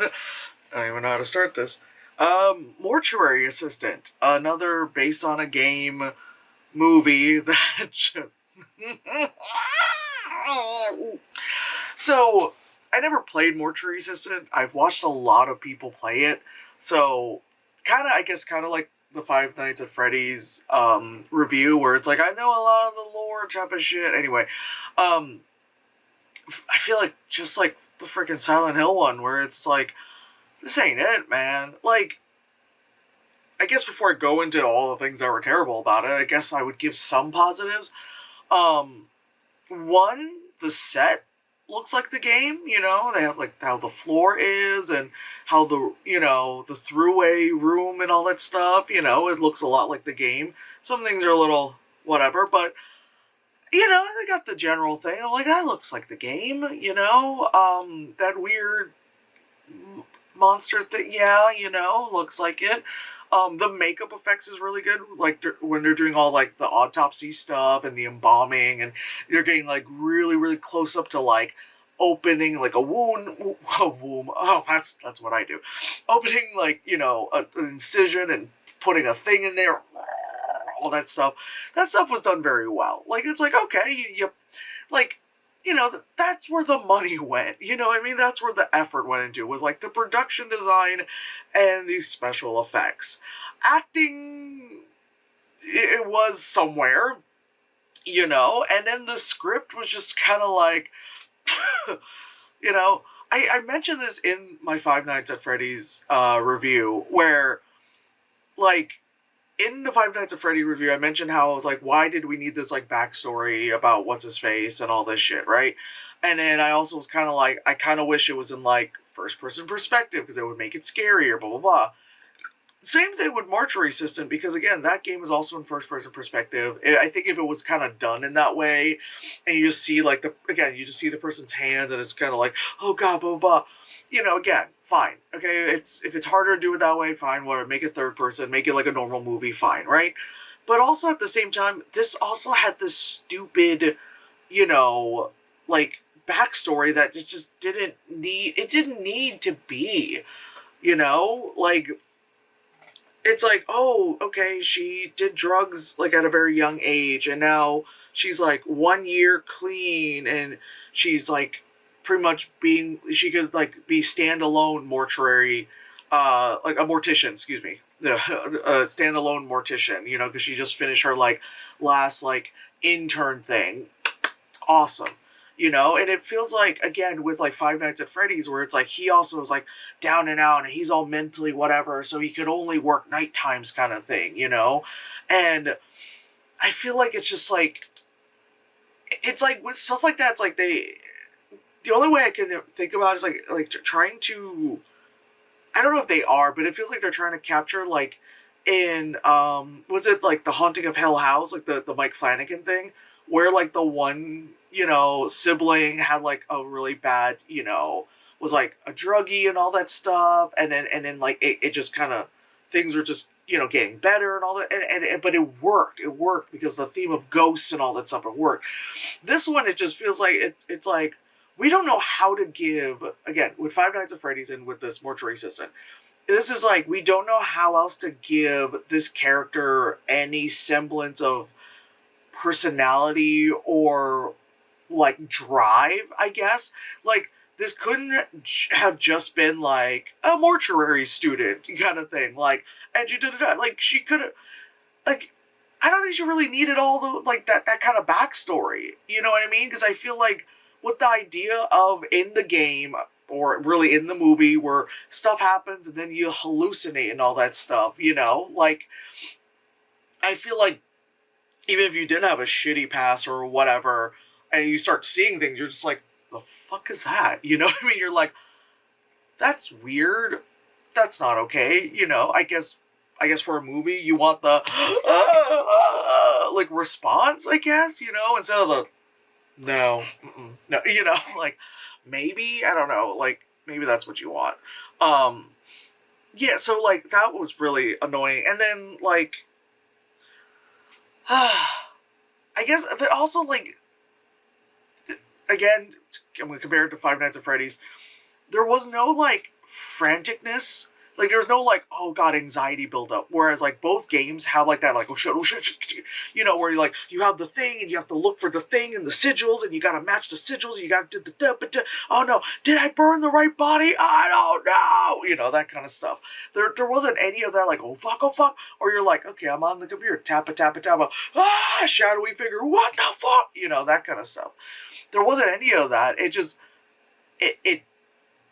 I don't even know how to start this. Mortuary Assistant, another based on a game movie that. So, I never played Mortuary Assistant. I've watched a lot of people play it. So, I guess, kind of like the Five Nights at Freddy's review, where it's like, I know a lot of the lore type of shit. Anyway, um, I feel like just like the freaking Silent Hill one, where it's like, this ain't it, man. Like, I guess before I go into all the things that were terrible about it, I guess I would give some positives. Um, One, the set looks like the game. They have like how the floor is and how the throughway room and all that stuff. It looks a lot like the game. Some things are a little whatever, but they got the general thing. I'm like, that looks like the game. That weird monster thing, yeah, looks like it. The makeup effects is really good, like when they're doing all like the autopsy stuff and the embalming, and they're getting like really, really close up to like opening like a wound, a womb. Oh, that's what I do. Opening like an incision and putting a thing in there, all that stuff. That stuff was done very well. Like it's like okay, you like that's where the money went. You know what I mean? That's where the effort went into, was like the production design and these special effects. Acting, it was somewhere, and then the script was just kind of like, I mentioned this in my Five Nights at Freddy's review, where, like, in the Five Nights at Freddy review, I mentioned how I was like, why did we need this like backstory about what's his face and all this shit, right? And then I also was kind of like, I kind of wish it was in like first person perspective because it would make it scarier, blah blah blah. Same thing with Mortuary Assistant, because again, that game is also in first person perspective. I think if it was kind of done in that way, and you just see like you just see the person's hands, and it's kind of like, oh god, blah blah blah. Again, fine. Okay, if it's harder to do it that way, fine. Whatever. Make it third person. Make it like a normal movie. Fine, right? But also at the same time, this also had this stupid, like backstory that it just didn't need. It didn't need to be. Like it's like, oh, okay, she did drugs like at a very young age, and now she's like 1 year clean, and she's like pretty much she could like be standalone mortuary, like a mortician, excuse me, a standalone mortician, because she just finished her like last like intern thing. Awesome. And it feels like, again, with like Five Nights at Freddy's, where it's like he also is like down and out and he's all mentally whatever, so he could only work night times kind of thing, And I feel like it's like with stuff like that, it's like the only way I can think about is like trying to, I don't know if they are, but it feels like they're trying to capture like in was it like the Haunting of Hell House, like the Mike Flanagan thing, where like the one sibling had like a really bad, was like a druggie and all that stuff, and then like it just kind of, things were just getting better and all that, and but it worked because the theme of ghosts and all that stuff, it worked. This one, it just feels like it's like we don't know how to give, again, with Five Nights at Freddy's and with this Mortuary Assistant, this is like we don't know how else to give this character any semblance of personality or like drive, I guess. Like this couldn't have just been like a mortuary student kind of thing, like, and she did it like she could have, like, I don't think she really needed all the like that kind of backstory, you know what I mean? Because I feel like with the idea of in the game, or really in the movie, where stuff happens and then you hallucinate and all that stuff, like I feel like even if you did have a shitty past or whatever, and you start seeing things, you're just like, the fuck is that? You know what I mean? You're like, that's weird. That's not okay. I guess for a movie, you want the like response, I guess, instead of the no, no, like maybe, I don't know, like maybe that's what you want. Um, yeah, so like that was really annoying, and then like, I guess also like again, I'm gonna compare it to Five Nights at Freddy's. There was no like franticness. Like there's no like, oh god, anxiety buildup. Whereas like both games have like that, like oh shit, you know, where you like you have the thing and you have to look for the thing and the sigils and you gotta match the sigils. And you gotta do the oh no, did I burn the right body? I don't know. You know, that kind of stuff. There wasn't any of that like oh fuck, or you're like okay, I'm on the computer, tap it, shadowy figure, what the fuck, you know, that kind of stuff. There wasn't any of that. It just it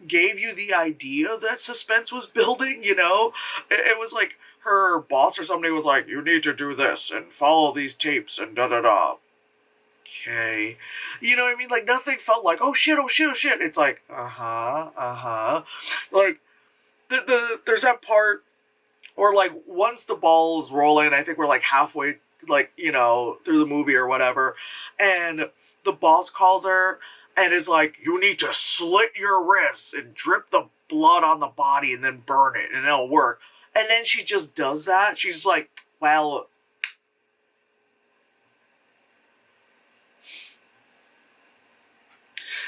gave you the idea that suspense was building, you know? It was like her boss or somebody was like, you need to do this and follow these tapes and da-da-da. Okay. You know what I mean? Like, nothing felt like, oh shit. It's like, Like, there's that part where, like, once the ball is rolling, I think we're, like, halfway, like, you know, through the movie or whatever, and the boss calls her, and is like, you need to slit your wrists and drip the blood on the body and then burn it and it'll work. And then she just does that. She's like, well,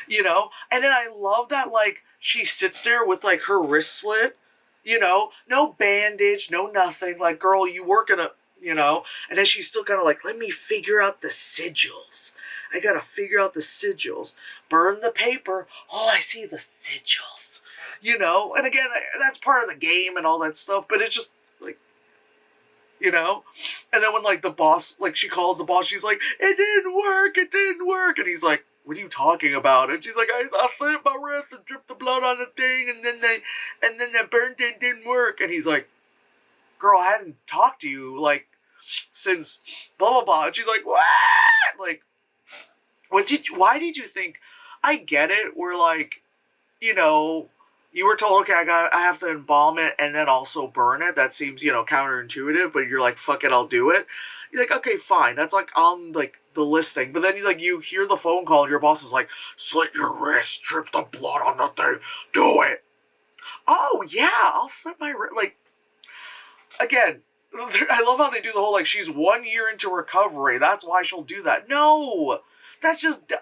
you know? And then I love that, like, she sits there with, like, her wrist slit, you know? No bandage, no nothing. Like, girl, you work in a, you know? And then she's still kind of like, let me figure out the sigils. I gotta figure out the sigils. Burn the paper. Oh, I see the sigils. You know? And again, that's part of the game and all that stuff, but it's just, like, you know? And then when, like, the boss, like, she calls the boss, she's like, it didn't work. And he's like, what are you talking about? And she's like, I slit my wrist and dripped the blood on the thing, and then they burned it, didn't work. And he's like, girl, I hadn't talked to you, like, since blah, blah, blah. And she's like, what? Like, why did you think, I get it, we're like, you know, you were told, okay, I have to embalm it and then also burn it. That seems, you know, counterintuitive, but you're like, fuck it, I'll do it. You're like, okay, fine. That's like on like the listing. But then you hear the phone call and your boss is like, slit your wrist, drip the blood on the thing, do it. Oh yeah, I'll slit my wrist. Like, again, I love how they do the whole, like, she's 1 year into recovery, that's why she'll do that. No! That's just, it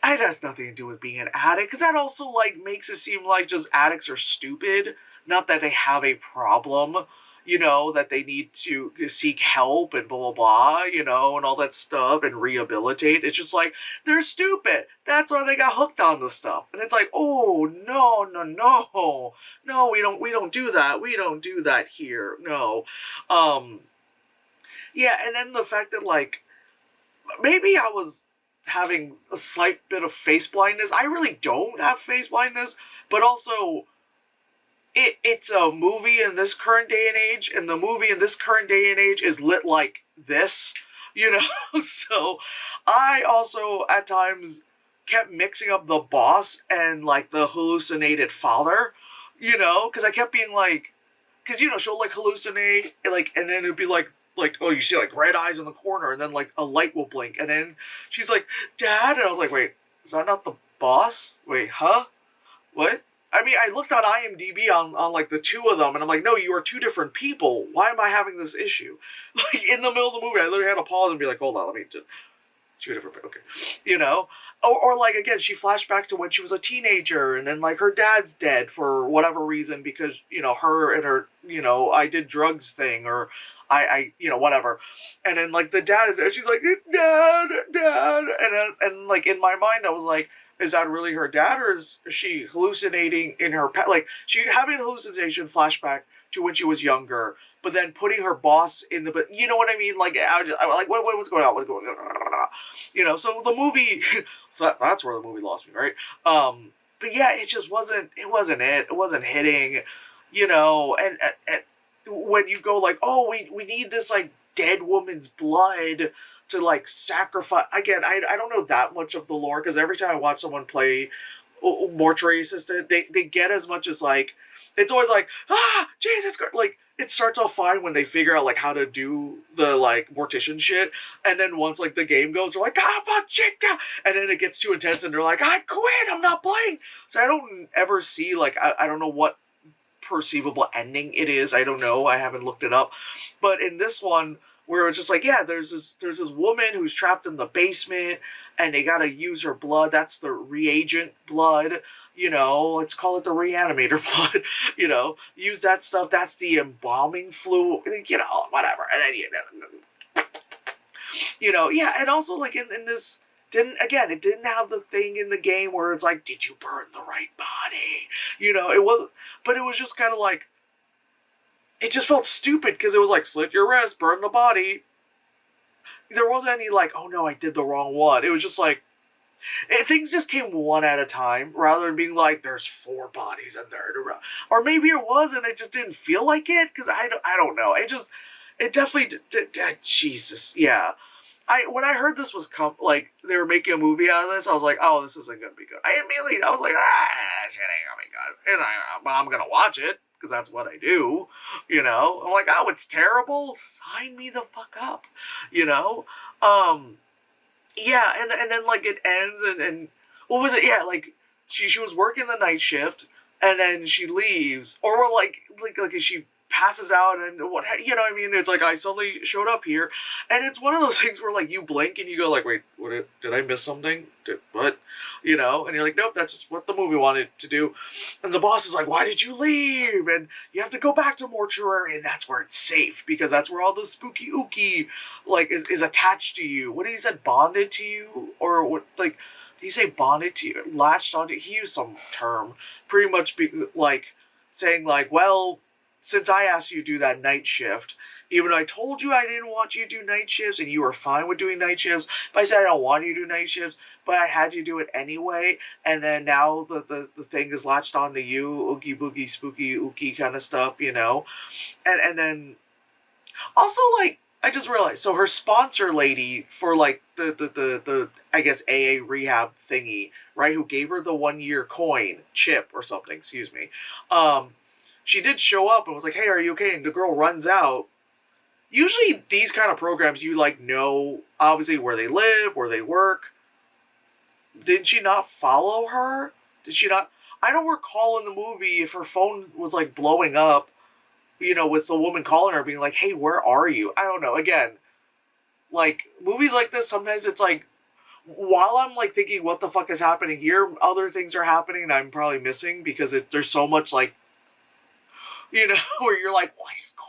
has nothing to do with being an addict, because that also, like, makes it seem like just addicts are stupid, not that they have a problem, you know, that they need to seek help and blah, blah, blah, you know, and all that stuff, and rehabilitate. It's just like, they're stupid. That's why they got hooked on the stuff. And it's like, oh, no, we don't do that. We don't do that here. No. Yeah, and then the fact that, like, maybe I was having a slight bit of face blindness. I really don't have face blindness, but also it's a movie in this current day and age, and the movie in this current day and age is lit like this, you know? So I also at times kept mixing up the boss and like the hallucinated father, you know, because I kept being like, because, you know, she'll like hallucinate, like, and then it'd be like, oh, you see like red eyes in the corner, and then like a light will blink, and then she's like, Dad, and I was like, wait, is that not the boss? Wait, huh? What? I mean, I looked on IMDb on like the two of them, and I'm like, no, you are two different people. Why am I having this issue? Like, in the middle of the movie, I literally had to pause and be like, hold on, let me just, two different people, okay. You know? Or like, again, she flashed back to when she was a teenager, and then like her dad's dead for whatever reason, because, you know, her and her, you know, I did drugs thing, or I you know, whatever. And then like the dad is there, she's like, Dad, and like in my mind, I was like, is that really her dad, or is she hallucinating in her past? Like, she having a hallucination flashback to when she was younger, but then putting her boss in the, but you know what I mean? Like, I like, what's going on? What's going on? You know, so the movie, so that's where the movie lost me, right? But yeah, it just wasn't, it wasn't hitting, you know, and when you go like, oh, we need this, like, dead woman's blood to, like, sacrifice. Again, I don't know that much of the lore, because every time I watch someone play Mortuary Assistant, they get as much as, like, it's always like, Jesus Christ, like, it starts off fine when they figure out, like, how to do the, like, mortician shit, and then once, like, the game goes, they're like, chica, and then it gets too intense, and they're like, I quit, I'm not playing. So I don't ever see, like, I don't know what perceivable ending it is, I don't know, I haven't looked it up, but in this one, where it's just like, yeah, there's this woman who's trapped in the basement, and they gotta use her blood. That's the reagent blood let's call it the reanimator blood, use that stuff. That's the embalming fluid, whatever. And then, yeah. And also, like, in this, it didn't have the thing in the game where it's like, did you burn the right body? It was, but it was just kind of like, it just felt stupid because it was like, slit your wrist, burn the body. There wasn't any like, oh no, I did the wrong one. It was just like, things just came one at a time rather than being like, there's 4 bodies in there. Or maybe it was and it just didn't feel like it because I don't know. It definitely, Jesus, yeah. When I heard this was like they were making a movie out of this, I was like, oh, this isn't gonna be good. I was like, shit ain't gonna be good. But I'm gonna watch it because that's what I do. I'm like, oh, it's terrible. Sign me the fuck up. Yeah, and then like it ends and what was it? Yeah, like she was working the night shift and then she leaves or like she passes out and what what I mean? It's like I suddenly showed up here, and it's one of those things where like you blink and you go like, wait, did I miss something? What? And you're like, nope, that's just what the movie wanted to do. And the boss is like, why did you leave? And you have to go back to Mortuary, and that's where it's safe because that's where all the spooky ooky like is attached to you. What did he said? Bonded to you or what? Like did he say bonded to you? Latched onto? He used some term, pretty much like saying like, well, since I asked you to do that night shift, even though I told you I didn't want you to do night shifts and you were fine with doing night shifts, but I said I don't want you to do night shifts, but I had you do it anyway, and then now the thing is latched onto you, oogie boogie spooky ookie kind of stuff, and then also like I just realized so her sponsor lady for like the I guess AA rehab thingy, right, who gave her the 1-year coin chip or something, excuse me, she did show up and was like, hey, are you okay? And the girl runs out. Usually these kind of programs, you like know, obviously, where they live, where they work. Did she not follow her? Did she not? I don't recall in the movie if her phone was like blowing up, with the woman calling her being like, hey, where are you? I don't know. Again, like movies like this, sometimes it's like, while I'm like thinking what the fuck is happening here, other things are happening and I'm probably missing because there's so much like, where you're like, what is going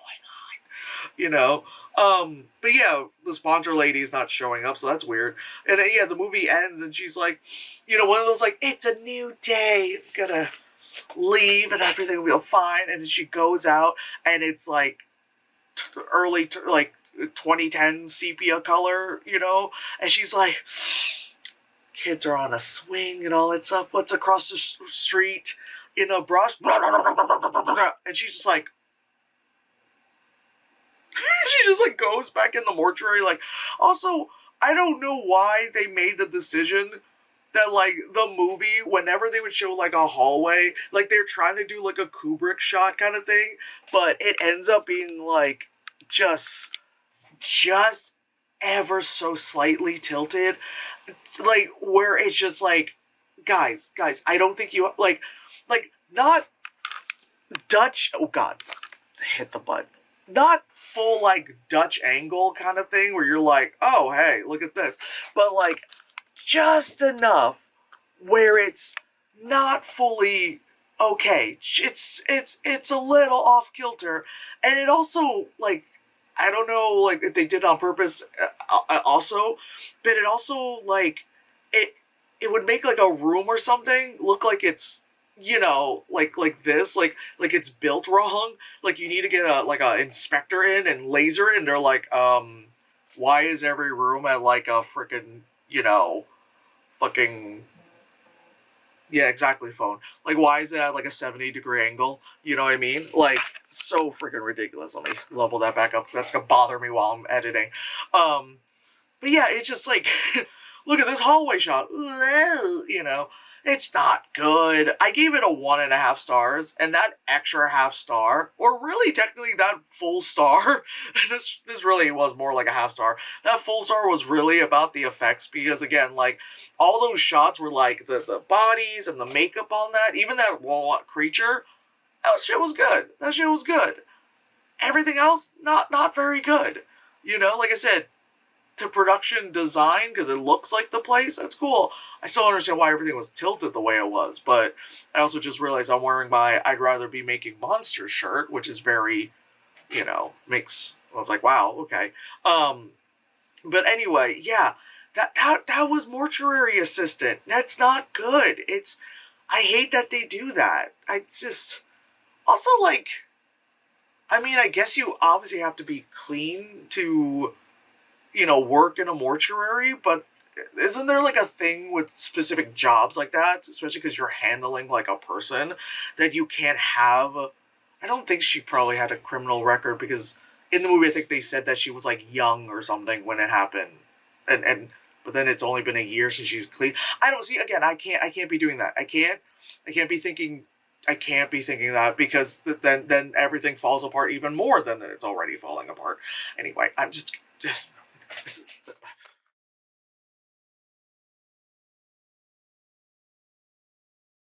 on? But yeah, the sponsor lady's not showing up, so that's weird. And yeah, the movie ends and she's like, one of those like, it's a new day, it's gonna leave and everything will be fine. And then she goes out and it's like early, like 2010 sepia color, and she's like, kids are on a swing and all that stuff. What's across the street? In a brush, and she's just like, she just like goes back in the mortuary. Like, also, I don't know why they made the decision that like the movie, whenever they would show like a hallway, like they're trying to do like a Kubrick shot kind of thing, but it ends up being like just ever so slightly tilted, like where it's just like, guys, I don't think you like not Dutch, oh god, hit the button. Not full like Dutch angle kind of thing where you're like, oh hey, look at this. But like just enough where it's not fully okay. It's a little off kilter. And it also like, I don't know like if they did it on purpose also, but it also like it would make like a room or something look like it's like this, like it's built wrong. Like you need to get a inspector in and laser it, and they're like, why is every room at like a freaking, fucking, yeah, exactly, phone. Like why is it at like a 70-degree angle? You know what I mean? Like so freaking ridiculous. Let me level that back up. That's gonna bother me while I'm editing. But yeah, it's just like, look at this hallway shot. It's not good. I gave it a 1.5 stars, and that extra half star, or really technically that full star, this really was more like a half star. That full star was really about the effects because again, like all those shots were like the bodies and the makeup on that, even that creature, that shit was good. That shit was good. Everything else, not very good. Like I said, to production design because it looks like the place. That's cool. I still understand why everything was tilted the way it was, but I also just realized I'm wearing my "I'd rather be making monsters" shirt, which is very, makes. I was like, wow, okay. But anyway, yeah, that was Mortuary Assistant. That's not good. I hate that they do that. I just also like. I mean, I guess you obviously have to be clean to work in a mortuary, but isn't there like a thing with specific jobs like that, especially because you're handling like a person that you can't have? I don't think she probably had a criminal record because in the movie I think they said that she was like young or something when it happened, and but then it's only been a year since she's clean. I don't see again. I can't be doing that. I can't be thinking. I can't be thinking that because then everything falls apart even more than it's already falling apart. Anyway, I'm just